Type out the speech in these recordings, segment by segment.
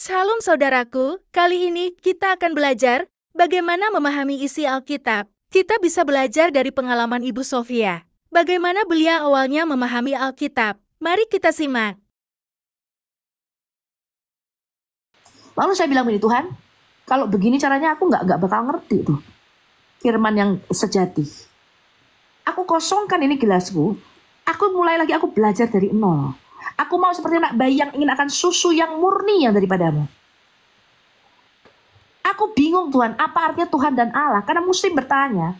Salam saudaraku, kali ini kita akan belajar bagaimana memahami isi Alkitab. Kita bisa belajar dari pengalaman Ibu Sofia. Bagaimana beliau awalnya memahami Alkitab. Mari kita simak. Lalu saya bilang begini, Tuhan, kalau begini caranya aku nggak bakal ngerti tuh firman yang sejati. Aku kosongkan ini gelasku, aku mulai lagi, aku belajar dari nol. Aku mau seperti anak bayi yang ingin akan susu yang murni yang daripadamu. Aku bingung Tuhan, apa artinya Tuhan dan Allah? Karena Muslim bertanya,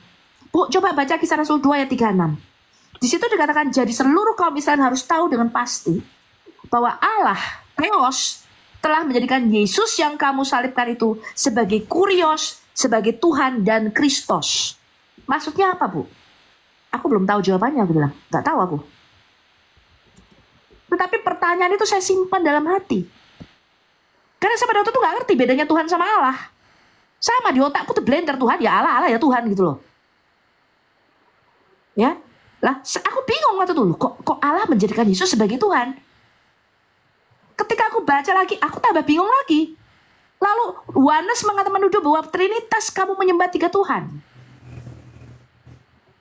Bu, coba baca Kisah Rasul 2 ayat 36. Di situ dikatakan, jadi seluruh kaum Israel harus tahu dengan pasti bahwa Allah, Theos, telah menjadikan Yesus yang kamu salibkan itu sebagai Kurios, sebagai Tuhan dan Kristus. Maksudnya apa, Bu? Aku belum tahu jawabannya, aku bilang. Gak tahu aku. Tetapi pertanyaan itu saya simpan dalam hati. Karena saya pada waktu itu gak ngerti bedanya Tuhan sama Allah. Sama di otakku tuh blender, Tuhan ya Allah, Allah ya Tuhan gitu loh. Ya, lah aku bingung waktu itu, kok Allah menjadikan Yesus sebagai Tuhan. Ketika aku baca lagi, aku tambah bingung lagi. Lalu Yohanes menuduh bahwa Trinitas kamu menyembah 3 Tuhan.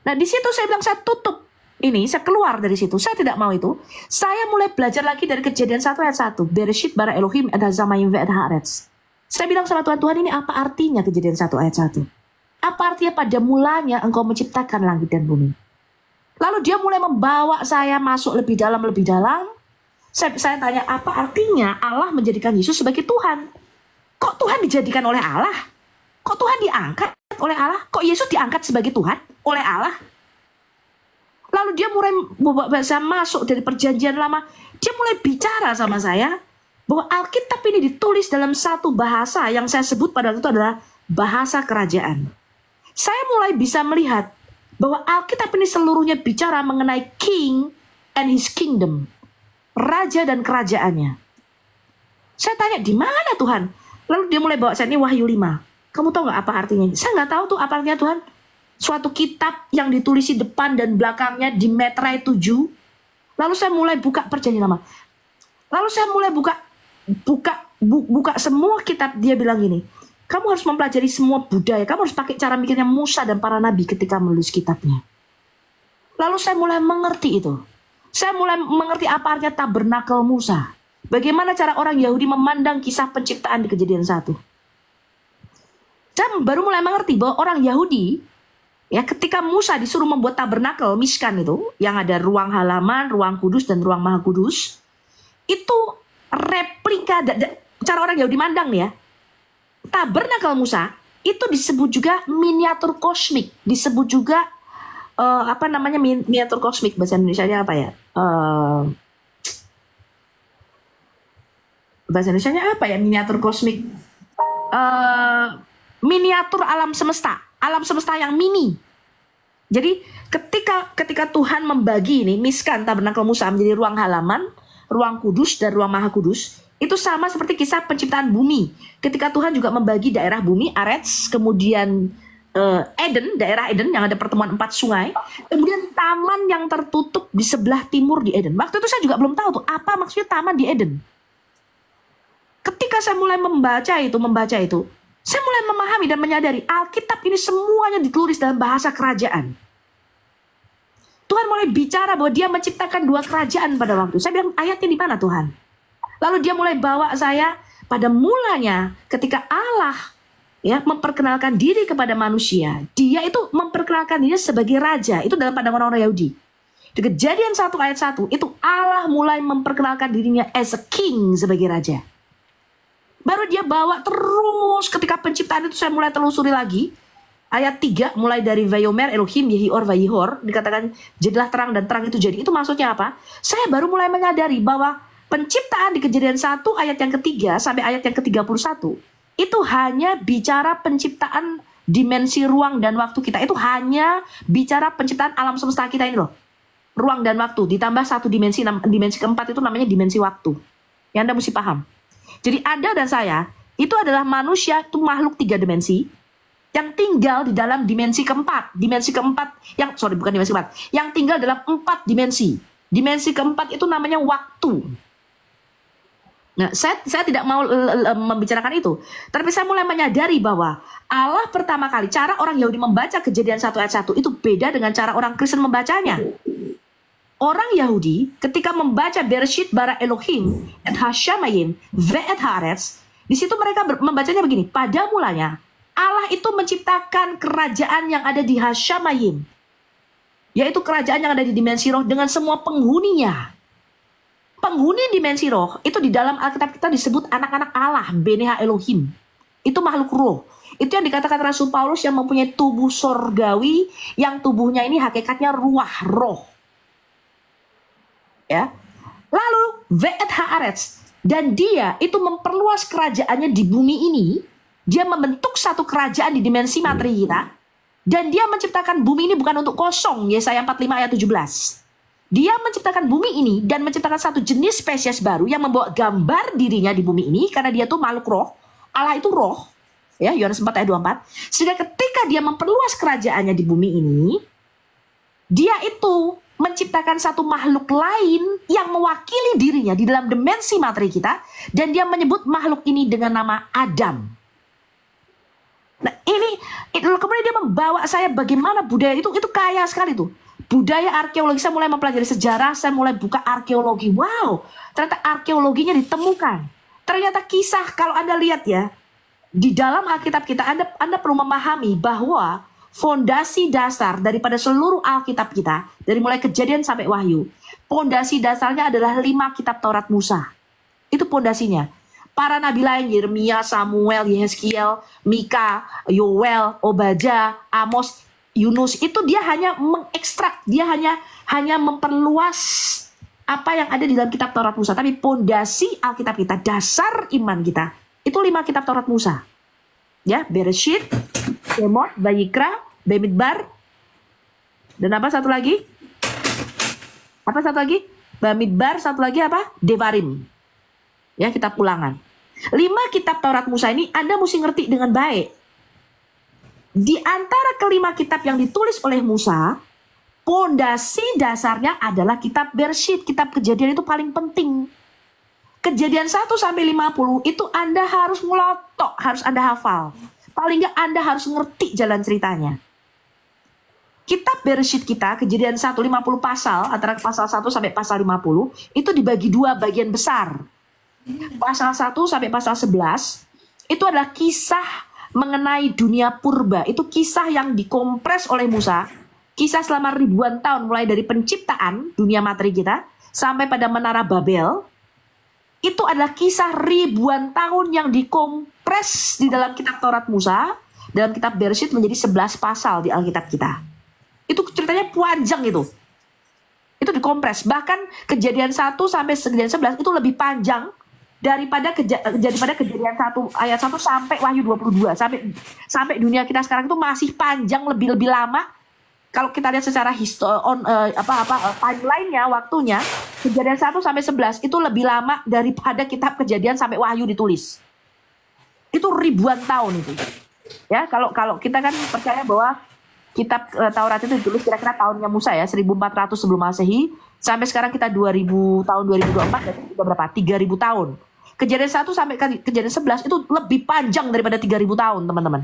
Nah di situ saya bilang, saya tutup ini, saya keluar dari situ, saya tidak mau itu. Saya mulai belajar lagi dari Kejadian 1 ayat 1. Bereshit bara Elohim et hazamayim ve'et haaretz. Saya bilang sama Tuhan, Tuhan ini apa artinya Kejadian 1 ayat 1? Apa artinya pada mulanya engkau menciptakan langit dan bumi? Lalu dia mulai membawa saya masuk lebih dalam. Saya tanya, apa artinya Allah menjadikan Yesus sebagai Tuhan? Kok Tuhan dijadikan oleh Allah? Kok Tuhan diangkat oleh Allah? Kok Yesus diangkat sebagai Tuhan oleh Allah? Lalu dia mulai bahasa masuk dari perjanjian lama. Dia mulai bicara sama saya bahwa Alkitab ini ditulis dalam satu bahasa yang saya sebut pada waktu itu adalah bahasa kerajaan. Saya mulai bisa melihat bahwa Alkitab ini seluruhnya bicara mengenai King and his kingdom. Raja dan kerajaannya. Saya tanya, di mana Tuhan? Lalu dia mulai bawa saya, ini Wahyu 5. Kamu tahu gak apa artinya? Saya gak tahu tuh apa artinya Tuhan. Suatu kitab yang ditulisi depan dan belakangnya di meterai 7. Lalu saya mulai buka perjanjian lama. Lalu saya mulai buka semua kitab. Dia bilang gini, kamu harus mempelajari semua budaya. Kamu harus pakai cara mikirnya Musa dan para nabi ketika menulis kitabnya. Lalu saya mulai mengerti itu. Saya mulai mengerti apa artinya tabernakel Musa. Bagaimana cara orang Yahudi memandang kisah penciptaan di Kejadian 1. Saya baru mulai mengerti bahwa orang Yahudi, ya, ketika Musa disuruh membuat tabernakel, Mishkan itu, yang ada ruang halaman, ruang kudus, dan ruang maha kudus, itu replika, cara orang Yahudi mandang nih ya, tabernakel Musa, itu disebut juga miniatur kosmik, disebut juga, miniatur kosmik, bahasa Indonesianya apa ya? Bahasa Indonesianya apa ya, miniatur kosmik? Miniatur alam semesta yang mini. Jadi ketika Tuhan membagi ini Mishkan tabernakel Musa menjadi ruang halaman, ruang kudus dan ruang maha kudus, itu sama seperti kisah penciptaan bumi. Ketika Tuhan juga membagi daerah bumi, Arets, kemudian Eden, daerah Eden yang ada pertemuan 4 sungai, kemudian taman yang tertutup di sebelah timur di Eden. Waktu itu saya juga belum tahu tuh apa maksudnya taman di Eden. Ketika saya mulai membaca itu, saya mulai memahami dan menyadari Alkitab ini semuanya ditulis dalam bahasa kerajaan. Tuhan mulai bicara bahwa dia menciptakan 2 kerajaan pada waktu. Saya bilang, ayatnya di mana Tuhan? Lalu dia mulai bawa saya pada mulanya ketika Allah ya memperkenalkan diri kepada manusia. Dia itu memperkenalkan dirinya sebagai raja. Itu dalam pandangan orang Yahudi. Di Kejadian 1 ayat 1, itu Allah mulai memperkenalkan dirinya as a king, sebagai raja. Baru dia bawa terus ketika penciptaan itu, saya mulai telusuri lagi. Ayat 3 mulai dari Vayomer Elohim Yehior Vayihor, dikatakan jadilah terang dan terang itu jadi. Itu maksudnya apa? Saya baru mulai menyadari bahwa penciptaan di Kejadian 1 ayat yang ketiga sampai ayat yang ke-31 itu hanya bicara penciptaan dimensi ruang dan waktu kita. Itu hanya bicara penciptaan alam semesta kita ini loh. Ruang dan waktu ditambah satu dimensi keempat itu namanya dimensi waktu. Yang Anda mesti paham. Jadi Anda dan saya itu adalah manusia, itu makhluk 3 dimensi yang tinggal di dalam dimensi keempat. Dimensi keempat yang tinggal dalam 4 dimensi. Dimensi keempat itu namanya waktu. Nah, saya tidak mau membicarakan itu. Tapi saya mulai menyadari bahwa Allah pertama kali, cara orang Yahudi membaca Kejadian 1 ayat 1 itu beda dengan cara orang Kristen membacanya. Orang Yahudi ketika membaca Bereshit bara Elohim et hashamayim ve'et haaretz, di situ mereka membacanya begini, pada mulanya Allah itu menciptakan kerajaan yang ada di hashamayim, yaitu kerajaan yang ada di dimensi roh dengan semua penghuninya. Penghuni dimensi roh itu di dalam Alkitab kita disebut anak-anak Allah, Beneha Elohim. Itu makhluk roh. Itu yang dikatakan Rasul Paulus yang mempunyai tubuh sorgawi, yang tubuhnya ini hakikatnya ruah, roh. Ya. Lalu Ve'et Haaretz, dan dia itu memperluas kerajaannya di bumi ini. Dia membentuk satu kerajaan di dimensi materi kita, dan dia menciptakan bumi ini bukan untuk kosong. Yesaya 45 ayat 17. Dia menciptakan bumi ini dan menciptakan satu jenis spesies baru yang membawa gambar dirinya di bumi ini, karena dia tuh makhluk roh. Allah itu roh. Ya, Yohanes 4 ayat 24. Sehingga ketika dia memperluas kerajaannya di bumi ini, dia itu menciptakan satu makhluk lain yang mewakili dirinya di dalam dimensi materi kita, dan dia menyebut makhluk ini dengan nama Adam. Nah, kemudian dia membawa saya bagaimana budaya itu kaya sekali tuh. Budaya arkeologi, saya mulai mempelajari sejarah, saya mulai buka arkeologi. Wow, ternyata arkeologinya ditemukan. Ternyata kisah, kalau Anda lihat ya, di dalam Alkitab kita, Anda perlu memahami bahwa fondasi dasar daripada seluruh Alkitab kita, dari mulai Kejadian sampai Wahyu, fondasi dasarnya adalah 5 kitab Taurat Musa. Itu fondasinya. Para nabi lain, Yeremia, Samuel, Yehezkiel, Mika, Yoel, Obadja, Amos, Yunus, itu dia hanya mengekstrak, dia hanya memperluas apa yang ada di dalam kitab Taurat Musa. Tapi pondasi Alkitab kita, dasar iman kita, itu 5 kitab Taurat Musa. Ya, Bereshit, Shemot, Vayikra, Bamidbar, dan apa satu lagi? Bamidbar, satu lagi apa? Devarim. Ya, kitab Ulangan. 5 kitab Taurat Musa ini Anda mesti ngerti dengan baik. Di antara kelima kitab yang ditulis oleh Musa, pondasi dasarnya adalah kitab Bereshit, kitab Kejadian itu paling penting. Kejadian 1 sampai 50 itu Anda harus ngelotok, harus Anda hafal. Paling nggak Anda harus ngerti jalan ceritanya. Kitab Bereshit kita, Kejadian 1, 50 pasal, antara pasal 1 sampai pasal 50, itu dibagi 2 bagian besar. Pasal 1 sampai pasal 11, itu adalah kisah mengenai dunia purba. Itu kisah yang dikompres oleh Musa, kisah selama ribuan tahun, mulai dari penciptaan dunia materi kita sampai pada menara Babel. Itu adalah kisah ribuan tahun yang dikompres di dalam kitab Taurat Musa, dalam kitab Bereshit menjadi 11 pasal di Alkitab kita. Itu ceritanya panjang itu dikompres. Bahkan Kejadian 1 sampai Kejadian 11 itu lebih panjang daripada Kejadian 1 ayat 1 sampai Wahyu 22, sampai dunia kita sekarang itu masih panjang, lebih lama. Kalau kita lihat secara timeline-nya, waktunya, Kejadian 1 sampai 11 itu lebih lama daripada kitab Kejadian sampai Wahyu ditulis. Itu ribuan tahun itu. Ya, kalau kita kan percaya bahwa kitab Taurat itu ditulis kira-kira tahunnya Musa ya, 1400 sebelum Masehi, sampai sekarang kita tahun 2024, jadi sudah berapa? 3000 tahun. Kejadian 1 sampai Kejadian 11 itu lebih panjang daripada 3000 tahun, teman-teman.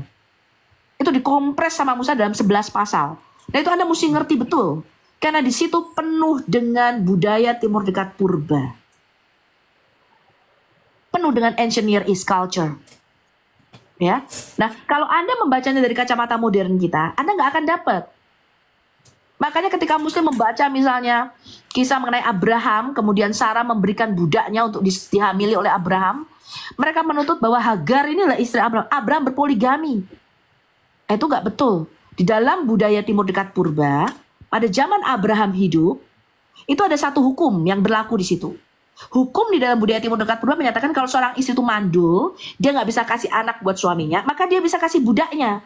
Itu dikompres sama Musa dalam 11 pasal. Nah, itu Anda mesti ngerti betul. Karena di situ penuh dengan budaya Timur Dekat purba. Penuh dengan ancient Near East culture. Ya. Nah, kalau Anda membacanya dari kacamata modern kita, Anda nggak akan dapat. Makanya ketika Muslim membaca misalnya kisah mengenai Abraham, kemudian Sarah memberikan budaknya untuk dihamili oleh Abraham, mereka menuntut bahwa Hagar inilah istri Abraham. Abraham berpoligami. Itu nggak betul. Di dalam budaya Timur Dekat purba, pada zaman Abraham hidup, itu ada satu hukum yang berlaku di situ. Hukum di dalam budaya Timur Dekat purba menyatakan kalau seorang istri itu mandul, dia nggak bisa kasih anak buat suaminya, maka dia bisa kasih budaknya.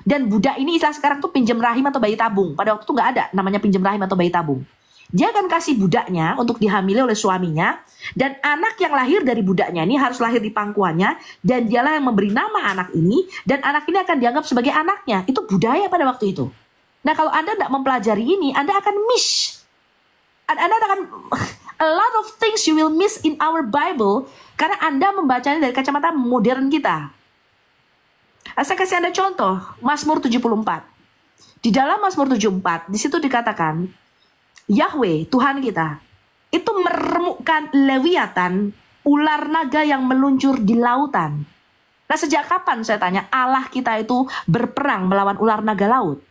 Dan budak ini istilah sekarang tuh pinjam rahim atau bayi tabung. Pada waktu itu nggak ada namanya pinjam rahim atau bayi tabung. Dia akan kasih budaknya untuk dihamili oleh suaminya, dan anak yang lahir dari budaknya ini harus lahir di pangkuannya, dan dialah yang memberi nama anak ini, dan anak ini akan dianggap sebagai anaknya. Itu budaya pada waktu itu. Nah, kalau Anda tidak mempelajari ini, Anda akan miss. A lot of things you will miss in our Bible karena Anda membacanya dari kacamata modern kita. Saya kasih Anda contoh, Mazmur 74. Di dalam Mazmur 74, di situ dikatakan, Yahweh, Tuhan kita, itu meremukkan Lewiatan, ular naga yang meluncur di lautan. Nah, sejak kapan saya tanya Allah kita itu berperang melawan ular naga laut?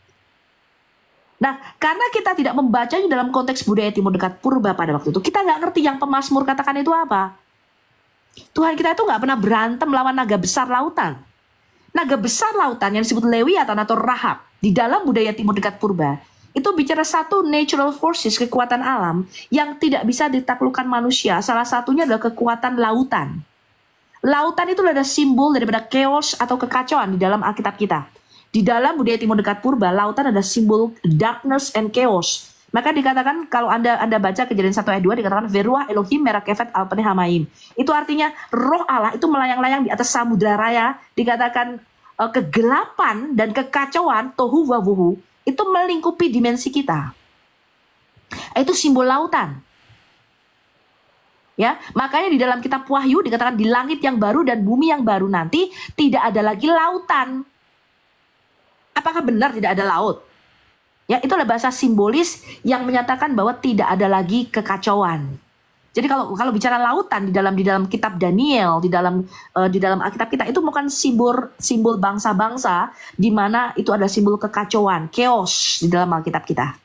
Nah, karena kita tidak membacanya dalam konteks budaya Timur Dekat Purba pada waktu itu, kita nggak ngerti yang pemazmur katakan itu apa. Tuhan kita itu nggak pernah berantem melawan naga besar lautan. Naga besar lautan yang disebut Lewiatan atau Rahab di dalam budaya Timur Dekat Purba itu bicara satu natural forces, kekuatan alam yang tidak bisa ditaklukkan manusia. Salah satunya adalah kekuatan lautan. Lautan itu adalah simbol daripada chaos atau kekacauan di dalam Alkitab kita. Di dalam budaya Timur Dekat Purba, lautan adalah simbol darkness and chaos. Maka dikatakan, kalau Anda baca Kejadian 1 ayat 2, dikatakan Veruah Elohim Merakefet Alpene Hamaim. Itu artinya roh Allah itu melayang-layang di atas samudra raya. Dikatakan kegelapan dan kekacauan, tohu wabuhu, itu melingkupi dimensi kita. Itu simbol lautan. Ya, makanya di dalam kitab Wahyu dikatakan di langit yang baru dan bumi yang baru nanti tidak ada lagi lautan. Apakah benar tidak ada laut? Ya, itu adalah bahasa simbolis yang menyatakan bahwa tidak ada lagi kekacauan. Jadi kalau bicara lautan di dalam kitab Daniel, di dalam Alkitab kita itu bukan simbol bangsa-bangsa di mana itu ada simbol kekacauan, chaos di dalam Alkitab kita.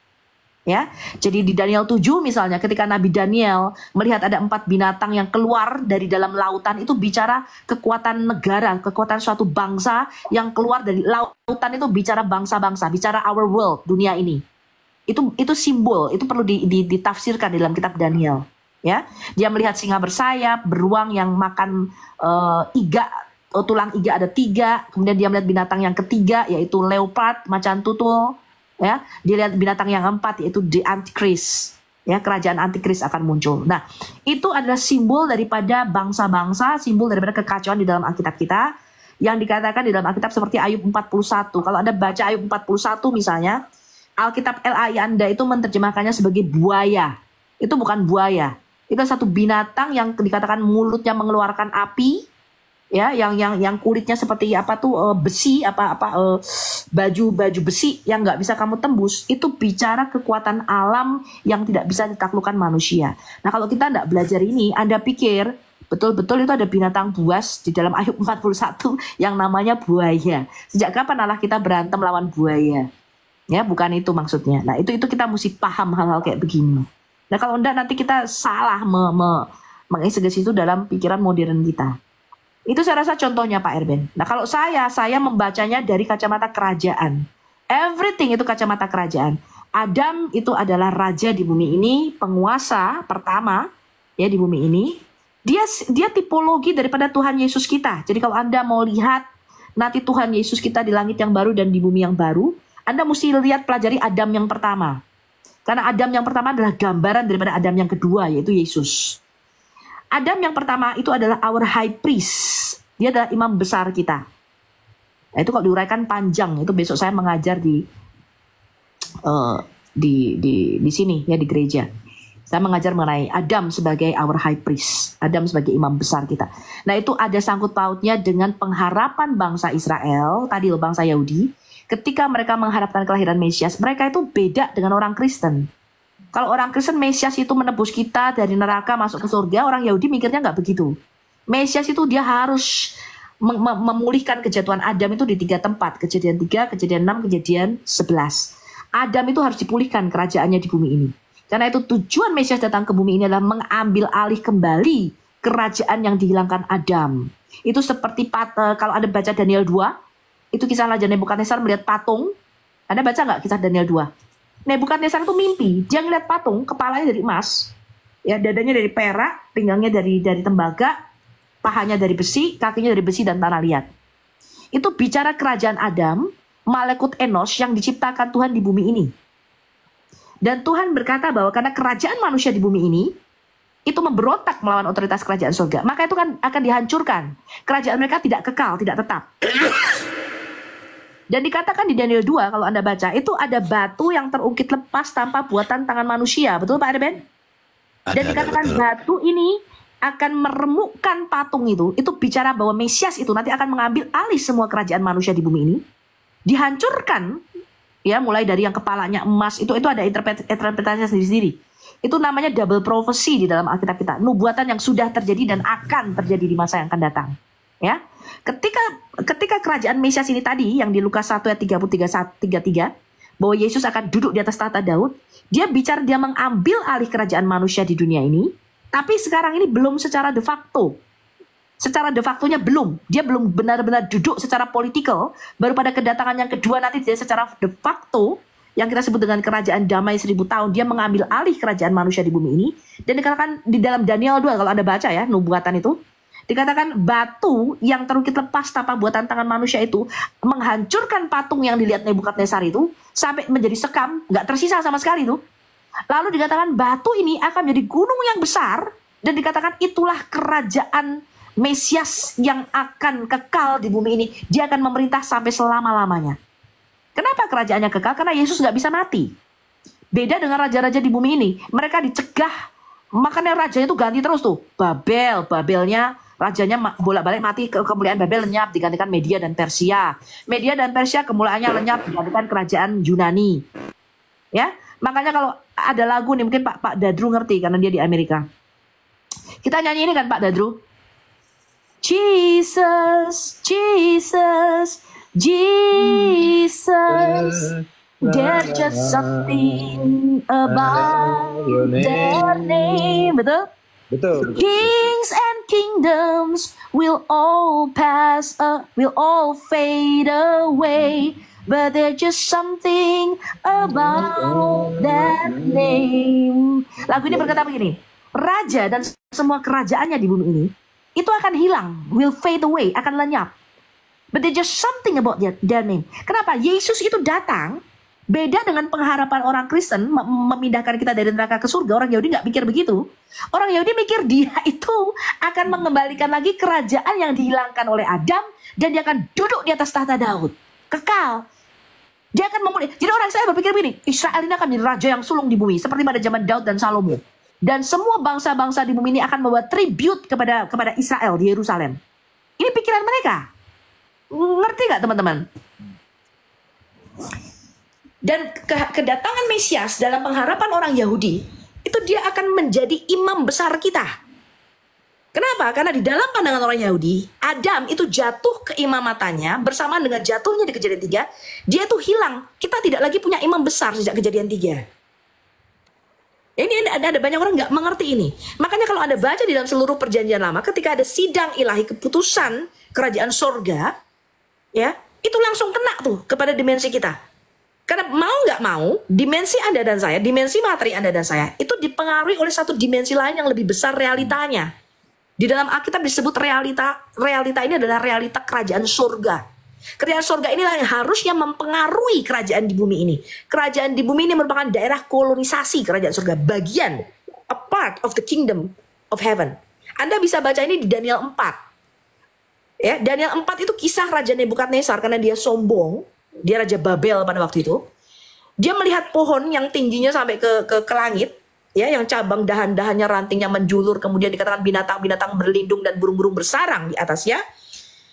Ya, jadi di Daniel 7 misalnya ketika Nabi Daniel melihat ada 4 binatang yang keluar dari dalam lautan, itu bicara kekuatan negara, kekuatan suatu bangsa yang keluar dari lautan, itu bicara bangsa-bangsa, bicara our world, dunia ini. Itu simbol, itu perlu ditafsirkan di dalam kitab Daniel. Ya, dia melihat singa bersayap, beruang yang makan iga, tulang iga ada 3, kemudian dia melihat binatang yang ketiga yaitu leopard, macan tutul. Ya, dilihat binatang yang 4 yaitu the Antichrist. Ya, kerajaan Antichrist akan muncul. Nah, itu adalah simbol daripada bangsa-bangsa, simbol daripada kekacauan di dalam Alkitab kita yang dikatakan di dalam Alkitab seperti Ayub 41. Kalau Anda baca Ayub 41 misalnya, Alkitab LAI Anda itu menerjemahkannya sebagai buaya. Itu bukan buaya. Itu satu binatang yang dikatakan mulutnya mengeluarkan api. Ya, yang kulitnya seperti besi, baju besi yang nggak bisa kamu tembus. Itu bicara kekuatan alam yang tidak bisa ditaklukkan manusia. Nah, kalau kita nggak belajar ini, Anda pikir betul-betul itu ada binatang buas di dalam Ayub 41 yang namanya buaya. Sejak kapan Allah kita berantem lawan buaya? Ya, bukan itu maksudnya. Nah, itu kita mesti paham hal-hal kayak begini. Nah, kalau enggak nanti kita salah mengeksegesi itu dalam pikiran modern kita. Itu saya rasa contohnya Pak Erben. Nah, kalau saya membacanya dari kacamata kerajaan. Everything itu kacamata kerajaan. Adam itu adalah raja di bumi ini, penguasa pertama ya di bumi ini. Dia tipologi daripada Tuhan Yesus kita. Jadi kalau Anda mau lihat nanti Tuhan Yesus kita di langit yang baru dan di bumi yang baru, Anda mesti lihat pelajari Adam yang pertama. Karena Adam yang pertama adalah gambaran daripada Adam yang kedua, yaitu Yesus. Adam yang pertama itu adalah our high priest. Dia adalah imam besar kita. Nah, itu kalau diuraikan panjang, itu besok saya mengajar di sini ya, di gereja. Saya mengajar mengenai Adam sebagai our high priest, Adam sebagai imam besar kita. Nah, itu ada sangkut pautnya dengan pengharapan bangsa Israel, tadi loh bangsa Yahudi, ketika mereka mengharapkan kelahiran Mesias, mereka itu beda dengan orang Kristen. Kalau orang Kristen, Mesias itu menebus kita dari neraka masuk ke surga, orang Yahudi mikirnya nggak begitu. Mesias itu dia harus memulihkan kejatuhan Adam itu di 3 tempat. Kejadian 3, kejadian 6, kejadian 11. Adam itu harus dipulihkan kerajaannya di bumi ini. Karena itu tujuan Mesias datang ke bumi ini adalah mengambil alih kembali kerajaan yang dihilangkan Adam. Itu seperti kalau Anda baca Daniel 2, itu kisah Raja Nebukadnezar melihat patung. Anda baca nggak kisah Daniel 2? Nebukadnezar itu mimpi, dia ngeliat patung, kepalanya dari emas, ya dadanya dari perak, pinggangnya dari tembaga, pahanya dari besi, kakinya dari besi dan tanah liat. Itu bicara kerajaan Adam, malekut Enos yang diciptakan Tuhan di bumi ini. Dan Tuhan berkata bahwa karena kerajaan manusia di bumi ini itu memberontak melawan otoritas kerajaan surga, maka itu kan akan dihancurkan. Kerajaan mereka tidak kekal, tidak tetap. Dan dikatakan di Daniel 2 kalau Anda baca, itu ada batu yang terungkit lepas tanpa buatan tangan manusia. Betul Pak Erben? Dan Ada dikatakan betul. batu ini akan meremukkan patung itu bicara bahwa Mesias itu nanti akan mengambil alih semua kerajaan manusia di bumi ini, dihancurkan, ya, mulai dari yang kepalanya emas, itu ada interpretasinya sendiri-sendiri. Itu namanya double prophecy di dalam Alkitab kita, nubuatan yang sudah terjadi dan akan terjadi di masa yang akan datang. Ya, ketika kerajaan Mesias ini tadi yang di Lukas 1 ayat 33 bahwa Yesus akan duduk di atas tahta Daud, dia bicara dia mengambil alih kerajaan manusia di dunia ini, tapi sekarang ini belum secara de facto. Secara de factonya belum. Dia belum benar-benar duduk secara politikal. Baru pada kedatangan yang kedua nanti dia secara de facto, yang kita sebut dengan kerajaan damai 1000 tahun, dia mengambil alih kerajaan manusia di bumi ini. Dan dikatakan di dalam Daniel 2, kalau Anda baca ya, nubuatan itu, dikatakan batu yang terukit lepas tanpa buatan tangan manusia itu menghancurkan patung yang dilihat Nebukadnezar itu sampai menjadi sekam, nggak tersisa sama sekali tuh. Lalu dikatakan batu ini akan menjadi gunung yang besar dan dikatakan itulah kerajaan Mesias yang akan kekal di bumi ini. Dia akan memerintah sampai selama-lamanya. Kenapa kerajaannya kekal? Karena Yesus nggak bisa mati. Beda dengan raja-raja di bumi ini. Mereka dicegah. Makanya rajanya itu ganti terus tuh. Babelnya rajanya bolak-balik mati, kemuliaan Babel lenyap, digantikan Media dan Persia. Media dan Persia kemuliaannya lenyap, digantikan kerajaan Yunani. Ya, makanya kalau ada lagu nih, mungkin Pak Dadru ngerti karena dia di Amerika. Kita nyanyi ini kan Pak Dadru. Jesus, Jesus, Jesus, there's just something about their name. Betul? Betul. Kings and kingdoms will all pass, will all fade away. But there's just something about that name. Lagu ini berkata begini, raja dan semua kerajaannya di bumi ini itu akan hilang, will fade away, akan lenyap. But there's just something about their name. Kenapa? Yesus itu datang, beda dengan pengharapan orang Kristen memindahkan kita dari neraka ke surga. Orang Yahudi nggak mikir begitu. Orang Yahudi mikir dia itu akan mengembalikan lagi kerajaan yang dihilangkan oleh Adam, dan dia akan duduk di atas tahta Daud, kekal. Dia akan memulai. Jadi orang saya berpikir begini, Israel ini akan menjadi raja yang sulung di bumi, seperti pada zaman Daud dan Salomo. Dan semua bangsa-bangsa di bumi ini akan membawa tribute kepada Israel di Yerusalem. Ini pikiran mereka. Ngerti nggak teman-teman? Dan kedatangan Mesias dalam pengharapan orang Yahudi, itu dia akan menjadi imam besar kita. Kenapa? Karena di dalam pandangan orang Yahudi, Adam itu jatuh keimamannya bersamaan dengan jatuhnya di Kejadian 3, dia tuh hilang. Kita tidak lagi punya imam besar sejak Kejadian 3. Ini ada banyak orang nggak mengerti ini. Makanya kalau Anda baca di dalam seluruh perjanjian lama, ketika ada sidang ilahi, keputusan kerajaan sorga, ya, itu langsung kena tuh kepada dimensi kita. Karena mau nggak mau, dimensi Anda dan saya, dimensi materi Anda dan saya, itu dipengaruhi oleh satu dimensi lain yang lebih besar realitanya. Di dalam Alkitab disebut realita ini adalah realita kerajaan surga. Kerajaan surga inilah yang harusnya mempengaruhi kerajaan di bumi ini. Kerajaan di bumi ini merupakan daerah kolonisasi kerajaan surga, bagian, a part of the kingdom of heaven. Anda bisa baca ini di Daniel 4. Ya, Daniel 4 itu kisah Raja Nebukadnezar karena dia sombong, dia Raja Babel pada waktu itu. Dia melihat pohon yang tingginya sampai ke langit, ya, yang cabang dahan-dahannya rantingnya menjulur, kemudian dikatakan binatang-binatang berlindung dan burung-burung bersarang di atasnya.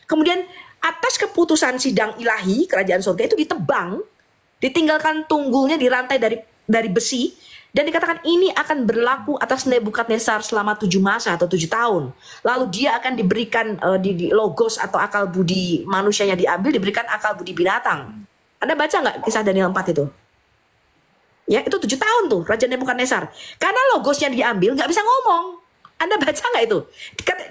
Kemudian atas keputusan sidang ilahi kerajaan surga itu ditebang, ditinggalkan tunggulnya di rantai dari besi, dan dikatakan ini akan berlaku atas Nebukadnezar selama 7 masa atau 7 tahun. Lalu dia akan diberikan di logos atau akal budi manusianya diambil, diberikan akal budi binatang. Anda baca nggak kisah Daniel 4 itu? Ya, itu 7 tahun tuh Raja Nebukadnezar. Karena logosnya diambil, nggak bisa ngomong. Anda baca nggak itu?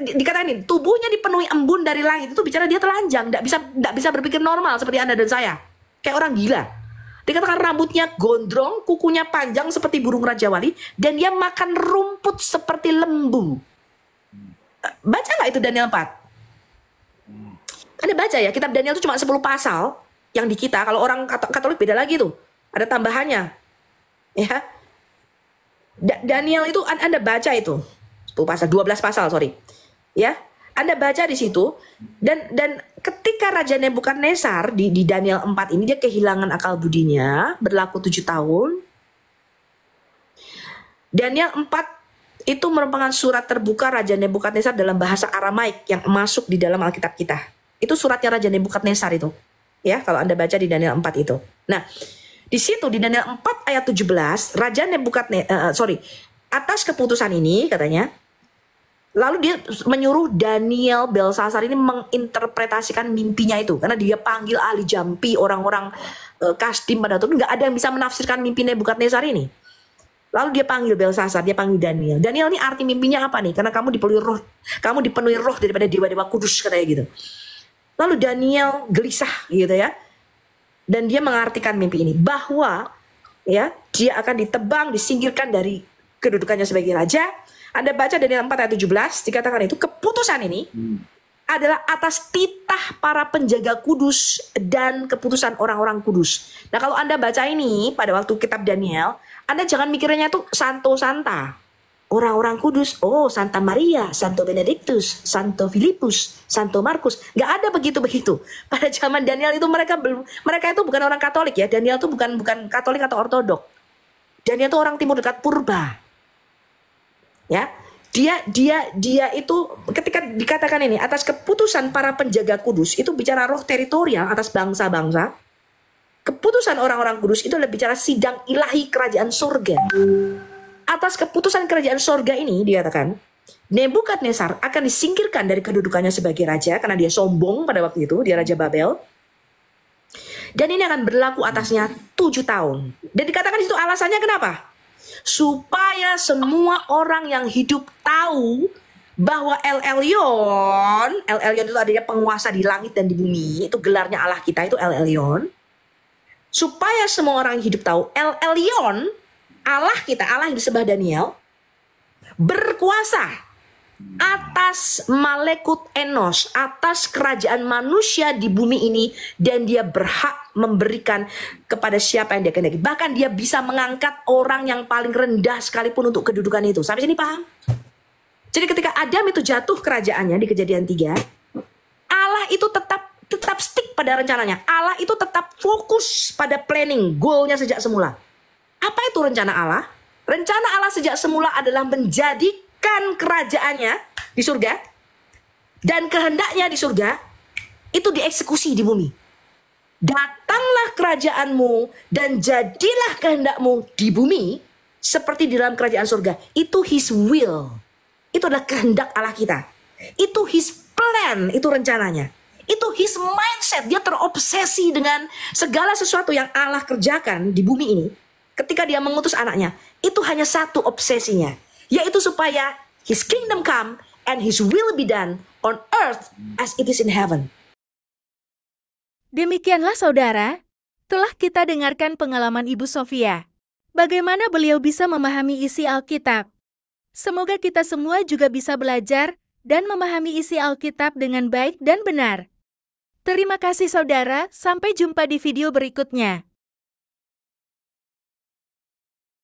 Dikatakan tubuhnya dipenuhi embun dari langit, itu bicara dia telanjang, nggak bisa berpikir normal seperti Anda dan saya, kayak orang gila. Dikatakan rambutnya gondrong, kukunya panjang seperti burung Raja Wali, dan dia makan rumput seperti lembu. Baca nggak itu Daniel 4? Anda baca ya, kitab Daniel itu cuma 10 pasal, yang di kita, kalau orang Katolik beda lagi tuh, ada tambahannya. Ya, Daniel itu Anda baca itu. 12 pasal, sorry. Ya, Anda baca di situ, dan ketika Raja Nebukadnezar di Daniel 4 ini dia kehilangan akal budinya, berlaku 7 tahun. Daniel 4 itu merupakan surat terbuka Raja Nebukadnezar dalam bahasa Aramaik yang masuk di dalam Alkitab kita. Itu suratnya Raja Nebukadnezar itu. Ya, kalau Anda baca di Daniel 4 itu. Nah, di situ di Daniel 4 ayat 17, Raja Nebukadnezar atas keputusan ini katanya, lalu dia menyuruh Daniel Belsasar ini menginterpretasikan mimpinya itu. Karena dia panggil ahli jampi, orang-orang Kasdim pada waktu itu, nggak ada yang bisa menafsirkan mimpi Nebukadnezar ini. Lalu dia panggil Belsasar, dia panggil Daniel. Daniel ini arti mimpinya apa nih? Karena kamu dipenuhi roh daripada dewa-dewa kudus katanya gitu. Lalu Daniel gelisah gitu ya. Dan dia mengartikan mimpi ini bahwa ya dia akan ditebang, disingkirkan dari kedudukannya sebagai raja. Anda baca Daniel 4 ayat 17 dikatakan itu keputusan ini adalah atas titah para penjaga kudus dan keputusan orang-orang kudus. Nah, kalau Anda baca ini pada waktu kitab Daniel, Anda jangan mikirnya itu Santo Santa. Orang-orang kudus, oh Santa Maria, Santo Benedictus, Santo Filipus, Santo Markus. Nggak ada begitu-begitu. Pada zaman Daniel itu mereka itu bukan orang Katolik ya. Daniel itu bukan Katolik atau Ortodok. Daniel itu orang Timur dekat Purba. Ya. Dia itu ketika dikatakan ini atas keputusan para penjaga kudus itu bicara roh teritorial atas bangsa-bangsa. Keputusan orang-orang kudus itu adalah bicara sidang ilahi kerajaan surga. Atas keputusan kerajaan surga ini dikatakan Nebukadnezar akan disingkirkan dari kedudukannya sebagai raja karena dia sombong pada waktu itu, dia Raja Babel. Dan ini akan berlaku atasnya 7 tahun. Dan dikatakan itu alasannya kenapa? Supaya semua orang yang hidup tahu bahwa El Elyon itu adanya penguasa di langit dan di bumi, itu gelarnya Allah kita itu El Elyon. Supaya semua orang yang hidup tahu El Elyon, Allah kita, Allah yang disembah Daniel, berkuasa atas malekut Enos, atas kerajaan manusia di bumi ini, dan dia berhak memberikan kepada siapa yang dia kehendaki. Bahkan dia bisa mengangkat orang yang paling rendah sekalipun untuk kedudukan itu. Sampai sini paham? Jadi ketika Adam itu jatuh kerajaannya di Kejadian 3, Allah itu tetap stick pada rencananya. Allah itu tetap fokus pada planning, goalnya sejak semula. Apa itu rencana Allah? Rencana Allah sejak semula adalah menjadikan kerajaannya di surga dan kehendaknya di surga itu dieksekusi di bumi. Datanglah kerajaanmu dan jadilah kehendakmu di bumi seperti di dalam kerajaan surga. Itu His will. Itu adalah kehendak Allah kita. Itu His plan, itu rencananya. Itu His mindset. Dia terobsesi dengan segala sesuatu yang Allah kerjakan di bumi ini. Ketika dia mengutus anaknya, itu hanya satu obsesinya, yaitu supaya His kingdom come and His will be done on earth as it is in heaven. Demikianlah saudara, telah kita dengarkan pengalaman Ibu Sofia. Bagaimana beliau bisa memahami isi Alkitab. Semoga kita semua juga bisa belajar dan memahami isi Alkitab dengan baik dan benar. Terima kasih saudara, sampai jumpa di video berikutnya.